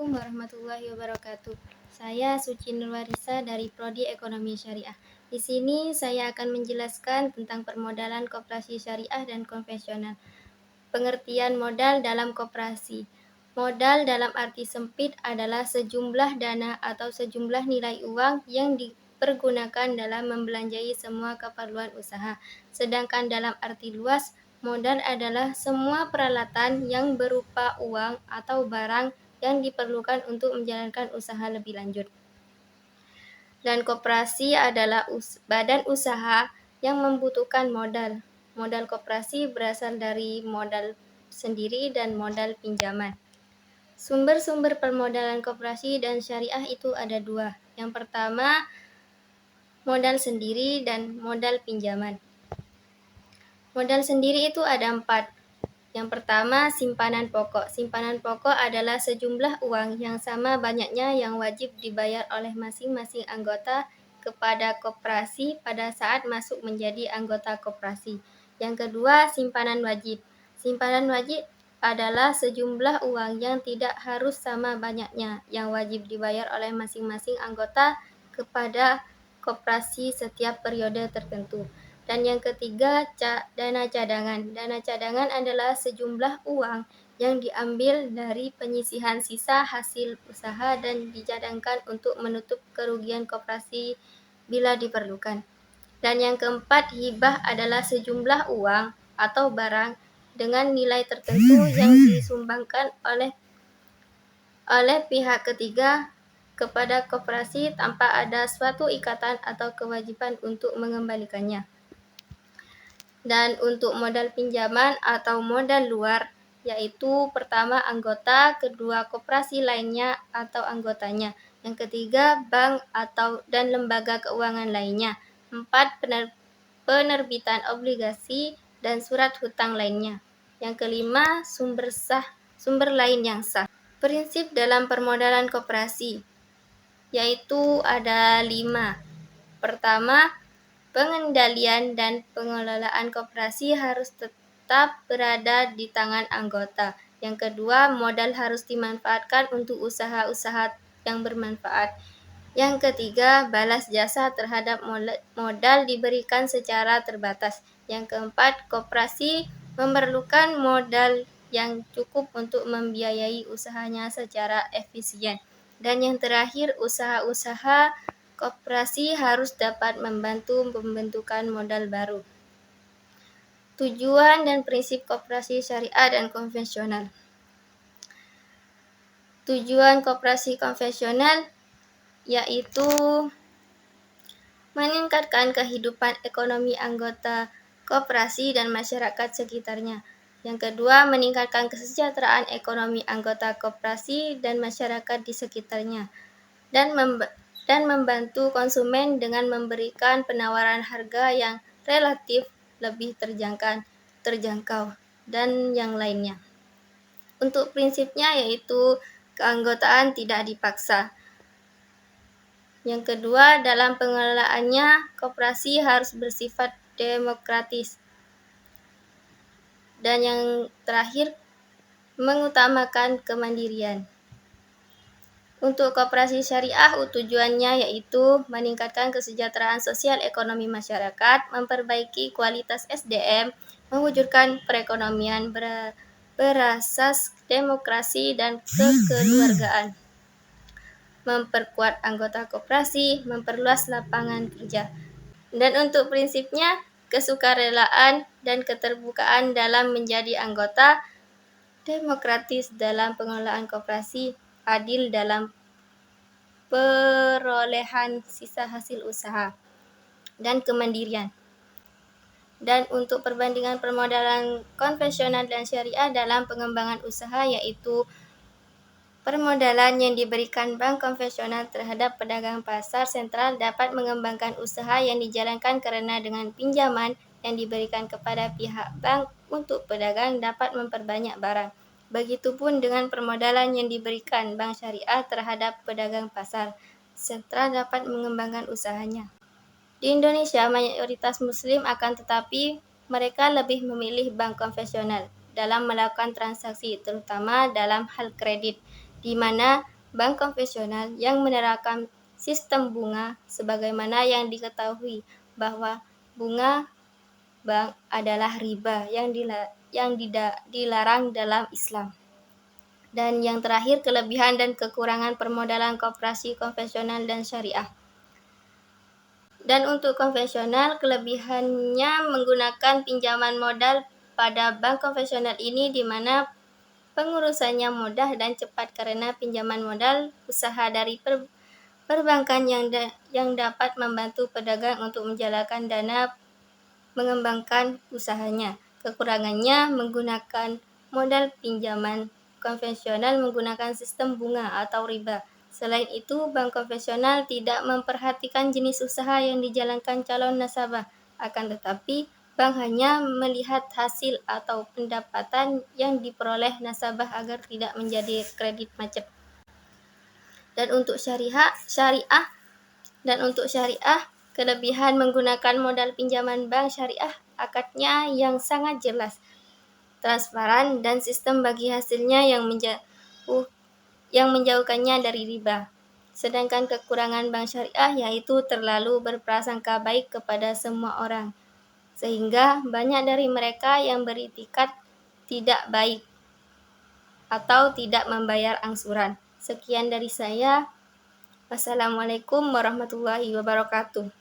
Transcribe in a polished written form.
Assalamualaikum warahmatullahi wabarakatuh. Saya Suci Nurwarisa dari Prodi Ekonomi Syariah. Di sini saya akan menjelaskan tentang permodalan koperasi syariah dan konvensional. Pengertian modal dalam koperasi. Modal dalam arti sempit adalah sejumlah dana atau sejumlah nilai uang yang dipergunakan dalam membelanjai semua keperluan usaha. Sedangkan dalam arti luas, modal adalah semua peralatan yang berupa uang atau barang yang diperlukan untuk menjalankan usaha lebih lanjut. Dan koperasi adalah badan usaha yang membutuhkan modal. Modal koperasi berasal dari modal sendiri dan modal pinjaman. Sumber-sumber permodalan koperasi dan syariah itu ada dua. Yang pertama, modal sendiri dan modal pinjaman. Modal sendiri itu ada 4. Yang pertama, simpanan pokok. Simpanan pokok adalah sejumlah uang yang sama banyaknya yang wajib dibayar oleh masing-masing anggota kepada koperasi pada saat masuk menjadi anggota koperasi. Yang kedua, simpanan wajib. Simpanan wajib adalah sejumlah uang yang tidak harus sama banyaknya yang wajib dibayar oleh masing-masing anggota kepada koperasi setiap periode tertentu. Dan yang ketiga, dana cadangan. Dana cadangan adalah sejumlah uang yang diambil dari penyisihan sisa hasil usaha dan dicadangkan untuk menutup kerugian koperasi bila diperlukan. Dan yang keempat, hibah adalah sejumlah uang atau barang dengan nilai tertentu yang disumbangkan oleh pihak ketiga kepada koperasi tanpa ada suatu ikatan atau kewajiban untuk mengembalikannya. Dan untuk modal pinjaman atau modal luar, yaitu pertama anggota, kedua koperasi lainnya atau anggotanya, yang ketiga bank dan lembaga keuangan lainnya, 4 penerbitan obligasi dan surat hutang lainnya, yang kelima sumber lain yang sah. Prinsip dalam permodalan koperasi yaitu ada 5. Pertama, pengendalian dan pengelolaan koperasi harus tetap berada di tangan anggota. Yang kedua, modal harus dimanfaatkan untuk usaha-usaha yang bermanfaat. Yang ketiga, balas jasa terhadap modal diberikan secara terbatas. Yang keempat, koperasi memerlukan modal yang cukup untuk membiayai usahanya secara efisien. Dan yang terakhir, usaha-usaha koperasi harus dapat membantu pembentukan modal baru. Tujuan dan prinsip koperasi syariah dan konvensional. Tujuan koperasi konvensional yaitu meningkatkan kehidupan ekonomi anggota koperasi dan masyarakat sekitarnya. Yang kedua, meningkatkan kesejahteraan ekonomi anggota koperasi dan masyarakat di sekitarnya. Dan membantu konsumen dengan memberikan penawaran harga yang relatif lebih terjangkau dan yang lainnya. Untuk prinsipnya yaitu keanggotaan tidak dipaksa. Yang kedua, dalam pengelolaannya koperasi harus bersifat demokratis. Dan yang terakhir, mengutamakan kemandirian. Untuk koperasi syariah, tujuannya yaitu meningkatkan kesejahteraan sosial ekonomi masyarakat, memperbaiki kualitas SDM, mewujudkan perekonomian berasas demokrasi dan kekeluargaan, memperkuat anggota koperasi, memperluas lapangan kerja. Dan untuk prinsipnya, kesukarelaan dan keterbukaan dalam menjadi anggota, demokratis dalam pengelolaan koperasi, adil dalam perolehan sisa hasil usaha, dan kemandirian. Dan untuk perbandingan permodalan konvensional dan syariah dalam pengembangan usaha yaitu permodalan yang diberikan bank konvensional terhadap pedagang pasar sentral dapat mengembangkan usaha yang dijalankan karena dengan pinjaman yang diberikan kepada pihak bank untuk pedagang dapat memperbanyak barang. Begitupun dengan permodalan yang diberikan bank syariah terhadap pedagang pasar sentral dapat mengembangkan usahanya. Di Indonesia mayoritas muslim akan tetapi mereka lebih memilih bank konvensional dalam melakukan transaksi terutama dalam hal kredit, di mana bank konvensional yang menerapkan sistem bunga sebagaimana yang diketahui bahwa bunga bank adalah riba yang dilarang dalam Islam. Dan yang terakhir, kelebihan dan kekurangan permodalan koperasi konvensional dan syariah. Dan untuk konvensional, kelebihannya menggunakan pinjaman modal pada bank konvensional ini di mana pengurusannya mudah dan cepat karena pinjaman modal usaha dari perbankan yang dapat membantu pedagang untuk menjalankan dana mengembangkan usahanya. Kekurangannya menggunakan modal pinjaman konvensional menggunakan sistem bunga atau riba. Selain itu, bank konvensional tidak memperhatikan jenis usaha yang dijalankan calon nasabah, akan tetapi bank hanya melihat hasil atau pendapatan yang diperoleh nasabah agar tidak menjadi kredit macet. Dan untuk syariah, kelebihan menggunakan modal pinjaman bank syariah akadnya yang sangat jelas, transparan, dan sistem bagi hasilnya yang menjauhkannya dari riba. Sedangkan kekurangan bank syariah yaitu terlalu berprasangka baik kepada semua orang, sehingga banyak dari mereka yang beritikat tidak baik atau tidak membayar angsuran. Sekian dari saya. Wassalamualaikum warahmatullahi wabarakatuh.